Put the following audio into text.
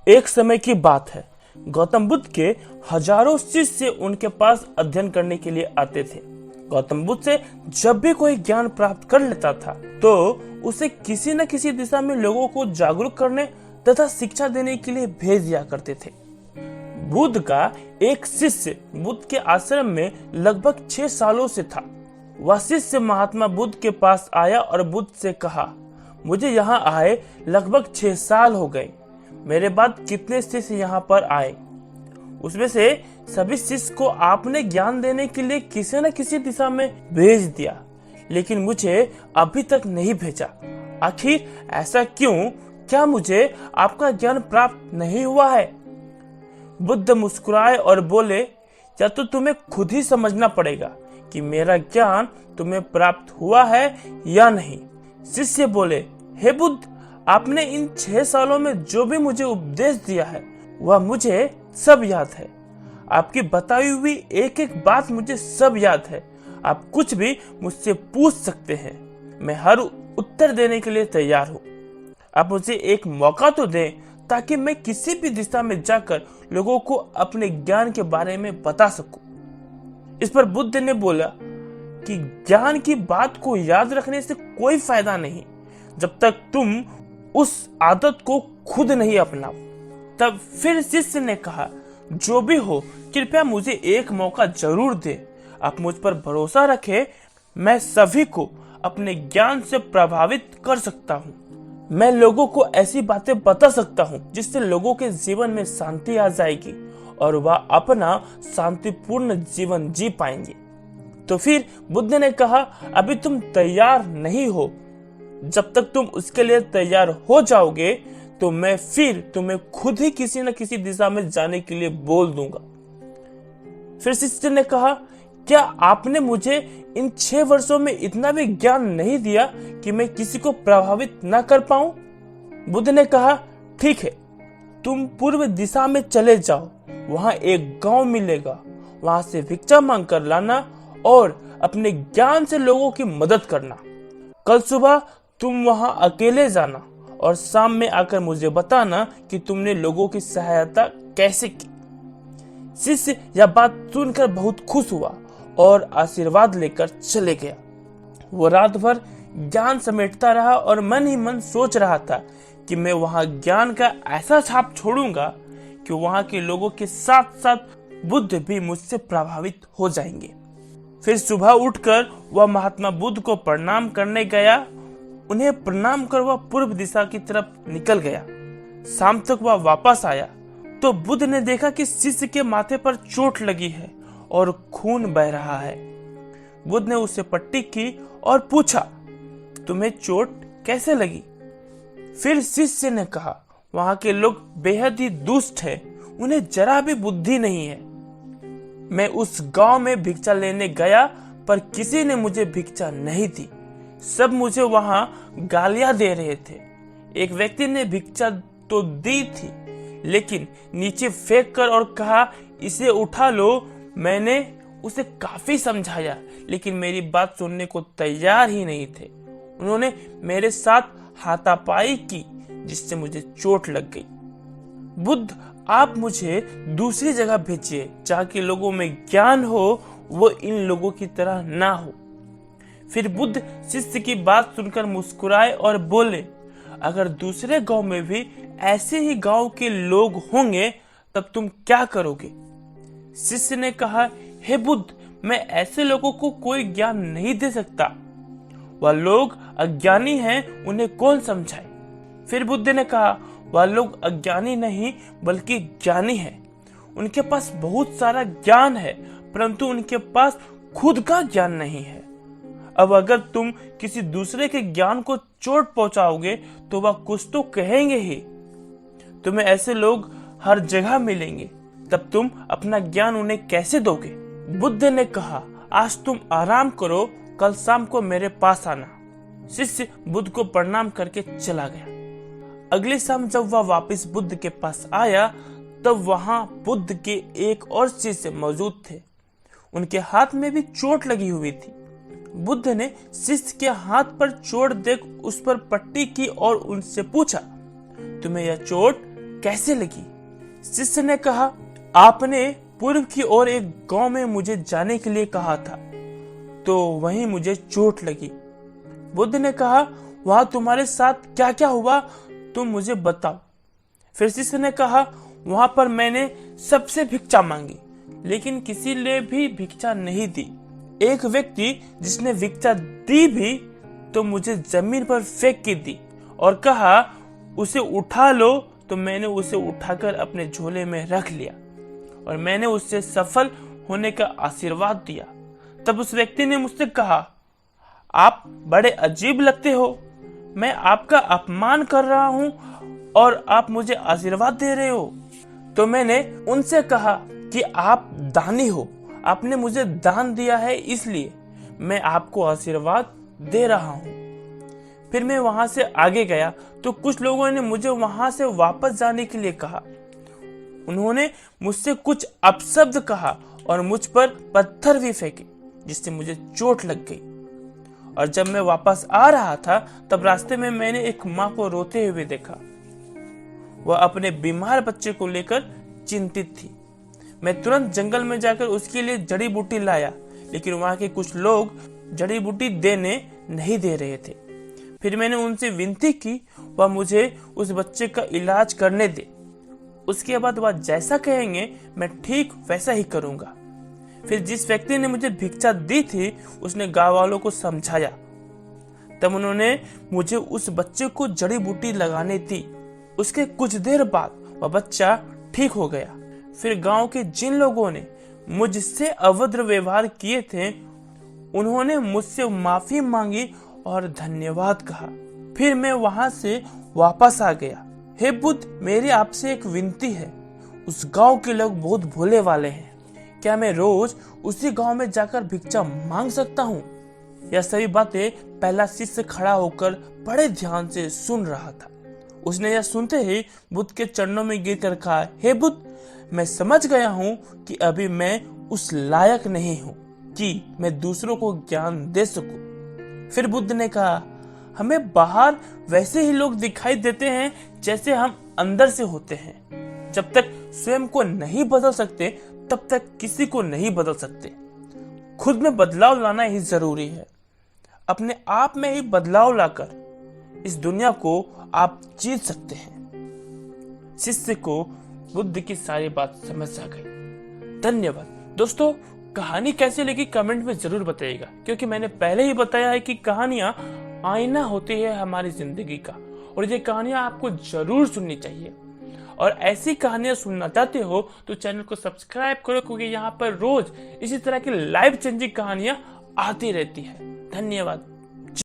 एक समय की बात है, गौतम बुद्ध के हजारों शिष्य उनके पास अध्ययन करने के लिए आते थे। गौतम बुद्ध से जब भी कोई ज्ञान प्राप्त कर लेता था तो उसे किसी न किसी दिशा में लोगों को जागरूक करने तथा शिक्षा देने के लिए भेज दिया करते थे। बुद्ध का एक शिष्य बुद्ध के आश्रम में लगभग 6 सालों से था। वह शिष्य महात्मा बुद्ध के पास आया और बुद्ध से कहा, मुझे यहाँ आए लगभग 6 साल हो गए। मेरे बाद कितने शिष्य यहाँ पर आए, उसमें से सभी शिष्य को आपने ज्ञान देने के लिए किसी न किसी दिशा में भेज दिया, लेकिन मुझे अभी तक नहीं भेजा। आखिर ऐसा क्यों? क्या मुझे आपका ज्ञान प्राप्त नहीं हुआ है? बुद्ध मुस्कुराए और बोले, या तो तुम्हें खुद ही समझना पड़ेगा कि मेरा ज्ञान तुम्हें प्राप्त हुआ है या नहीं। शिष्य बोले, हे बुद्ध, आपने इन 6 सालों में जो भी मुझे उपदेश दिया है वह मुझे सब याद है। आपकी बताई हुई एक एक बात मुझे सब याद है। आप कुछ भी मुझसे पूछ सकते हैं, मैं हर उत्तर देने के लिए तैयार हूँ। आप मुझे एक मौका तो दें ताकि मैं किसी भी दिशा में जाकर लोगों को अपने ज्ञान के बारे में बता सकूं। इस पर बुद्ध ने बोला कि ज्ञान की बात को याद रखने से कोई फायदा नहीं जब तक तुम उस आदत को खुद नहीं अपनाओ। तब फिर शिष्य ने कहा, जो भी हो कृपया मुझे एक मौका जरूर दे। आप मुझ पर भरोसा रखें, मैं सभी को अपने ज्ञान से प्रभावित कर सकता हूँ। मैं लोगों को ऐसी बातें बता सकता हूँ जिससे लोगों के जीवन में शांति आ जाएगी और वह अपना शांतिपूर्ण जीवन जी पाएंगे। तो फिर बुद्ध ने कहा, अभी तुम तैयार नहीं हो। जब तक तुम उसके लिए तैयार हो जाओगे तो मैं फिर तुम्हें खुद ही किसी न किसी दिशा में जाने के लिए बोल दूंगा। फिर शिष्य ने कहा, क्या आपने मुझे इन 6 वर्षों में इतना भी ज्ञान नहीं दिया कि मैं किसी को प्रभावित न कर पाऊं? बुद्ध ने कहा, ठीक है, तुम पूर्व दिशा में चले जाओ, वहां एक गांव मिलेगा, वहां से भिक्षा मांग कर लाना और अपने ज्ञान से लोगों की मदद करना। कल सुबह तुम वहां अकेले जाना और शाम में आकर मुझे बताना कि तुमने लोगों की सहायता कैसे की। शिष्य यह बात सुनकर बहुत खुश हुआ और आशीर्वाद लेकर चले गया। वो रात भर ज्ञान समेटता रहा और मन ही मन सोच रहा था कि मैं वहां ज्ञान का ऐसा छाप छोड़ूंगा कि वहां के लोगों के साथ साथ बुद्ध भी मुझसे प्रभावित हो जाएंगे। फिर सुबह उठकर वह महात्मा बुद्ध को प्रणाम करने गया। उन्हें प्रणाम कर वह पूर्व दिशा की तरफ निकल गया। शाम तक वह वापस आया तो बुद्ध ने देखा कि शिष्य के माथे पर चोट लगी है और खून बह रहा है। बुद्ध ने उसे पट्टी की और पूछा, तुम्हें चोट कैसे लगी? फिर शिष्य ने कहा, वहां के लोग बेहद ही दुष्ट हैं, उन्हें जरा भी बुद्धि नहीं है। मैं उस गांव में भिक्षा लेने गया पर किसी ने मुझे भिक्षा नहीं दी। सब मुझे वहां गालियां दे रहे थे। एक व्यक्ति ने भिक्षा तो दी थी लेकिन नीचे फेंक कर और कहा, इसे उठा लो। मैंने उसे काफी समझाया लेकिन मेरी बात सुनने को तैयार ही नहीं थे। उन्होंने मेरे साथ हाथापाई की जिससे मुझे चोट लग गई। बुद्ध, आप मुझे दूसरी जगह भेजिए जहाँ के लोगों में ज्ञान हो, वो इन लोगों की तरह ना हो। फिर बुद्ध शिष्य की बात सुनकर मुस्कुराए और बोले, अगर दूसरे गांव में भी ऐसे ही गांव के लोग होंगे तब तुम क्या करोगे? शिष्य ने कहा, हे बुद्ध, मैं ऐसे लोगों को कोई ज्ञान नहीं दे सकता। वह लोग अज्ञानी हैं, उन्हें कौन समझाए? फिर बुद्ध ने कहा, वह लोग अज्ञानी नहीं बल्कि ज्ञानी हैं। उनके पास बहुत सारा ज्ञान है परंतु उनके पास खुद का ज्ञान नहीं है। अब अगर तुम किसी दूसरे के ज्ञान को चोट पहुंचाओगे तो वह कुछ तो कहेंगे ही। तुम्हें ऐसे लोग हर जगह मिलेंगे, तब तुम अपना ज्ञान उन्हें कैसे दोगे? बुद्ध ने कहा, आज तुम आराम करो, कल शाम को मेरे पास आना। शिष्य बुद्ध को प्रणाम करके चला गया। अगली शाम जब वह वापस बुद्ध के पास आया तब वहां बुद्ध के एक और शिष्य मौजूद थे। उनके हाथ में भी चोट लगी हुई थी। बुद्ध ने शिष्य के हाथ पर चोट देख उस पर पट्टी की और उनसे पूछा, तुम्हें यह चोट कैसे लगी? शिष्य ने कहा, आपने पूर्व की ओर एक गांव में मुझे जाने के लिए कहा था, तो वहीं मुझे चोट लगी। बुद्ध ने कहा, वहां तुम्हारे साथ क्या क्या हुआ, तुम मुझे बताओ। फिर शिष्य ने कहा, वहां पर मैंने सबसे भिक्षा मांगी, लेकिन किसी ने भी भिक्षा नहीं दी। एक व्यक्ति जिसने भिक्षा दी भी तो मुझे जमीन पर फेंक के दी और कहा, उसे उठा लो, तो मैंने उसे उठाकर अपने झोले में रख लिया और मैंने उससे सफल होने का आशीर्वाद दिया। तब उस व्यक्ति ने मुझसे कहा, आप बड़े अजीब लगते हो, मैं आपका अपमान कर रहा हूं और आप मुझे आशीर्वाद दे रहे हो। तो मैंने उनसे कहा कि आप दानी हो, आपने मुझे दान दिया है, इसलिए मैं आपको आशीर्वाद दे रहा हूं। फिर मैं वहां से आगे गया तो कुछ लोगों ने मुझे वहां से वापस जाने के लिए कहा। उन्होंने मुझसे कुछ अपशब्द कहा और मुझ पर पत्थर भी फेंके, जिससे मुझे चोट लग गई। और जब मैं वापस आ रहा था तब रास्ते में मैंने एक माँ को रोते हुए देखा। वह अपने बीमार बच्चे को लेकर चिंतित थी। मैं तुरंत जंगल में जाकर उसके लिए जड़ी बूटी लाया, लेकिन वहां के कुछ लोग जड़ी बूटी देने नहीं दे रहे थे। फिर मैंने उनसे विनती की वह मुझे उस बच्चे का इलाज करने दे। उसके बाद वह जैसा कहेंगे मैं ठीक वैसा ही करूंगा। फिर जिस व्यक्ति ने मुझे भिक्षा दी थी उसने गांव वालों को समझाया। तब उन्होंने मुझे उस बच्चे को जड़ी बूटी लगाने दी। उसके कुछ देर बाद वह बच्चा ठीक हो गया। फिर गांव के जिन लोगों ने मुझसे अभद्र व्यवहार किए थे उन्होंने मुझसे माफी मांगी और धन्यवाद कहा। फिर मैं वहां से वापस आ गया। हे बुद्ध, मेरी आपसे एक विनती है। उस गांव के लोग बहुत भोले वाले हैं। क्या मैं रोज उसी गांव में जाकर भिक्षा मांग सकता हूँ? यह सभी बातें पहला शिष्य खड़ा होकर बड़े ध्यान से सुन रहा था। उसने यह सुनते ही बुद्ध के चरणों में गिरकर कहा, हे बुद्ध, मैं समझ गया हूँ कि अभी मैं उस लायक नहीं हूँ कि मैं दूसरों को ज्ञान दे सकूं। फिर बुद्ध ने कहा, हमें बाहर वैसे ही लोग दिखाई देते हैं जैसे हम अंदर से होते हैं। जब तक स्वयं को नहीं बदल सकते तब तक किसी को नहीं बदल सकते। खुद में बदलाव लाना ही जरूरी है। अपने आप में ही बदलाव लाकर इस दुनिया को आप जीत सकते हैं। शिष्य को बुद्ध की सारी बात समझ आ गई। धन्यवाद दोस्तों। कहानी कैसी लगी कमेंट में जरूर बताइएगा, क्योंकि मैंने पहले ही बताया है कि कहानियां आईना होती है हमारी जिंदगी का, और ये कहानियां आपको जरूर सुननी चाहिए। और ऐसी कहानियां सुनना चाहते हो तो चैनल को सब्सक्राइब करो, क्योंकि यहाँ पर रोज इसी तरह की लाइफ चेंजिंग कहानियां आती रहती है। धन्यवाद।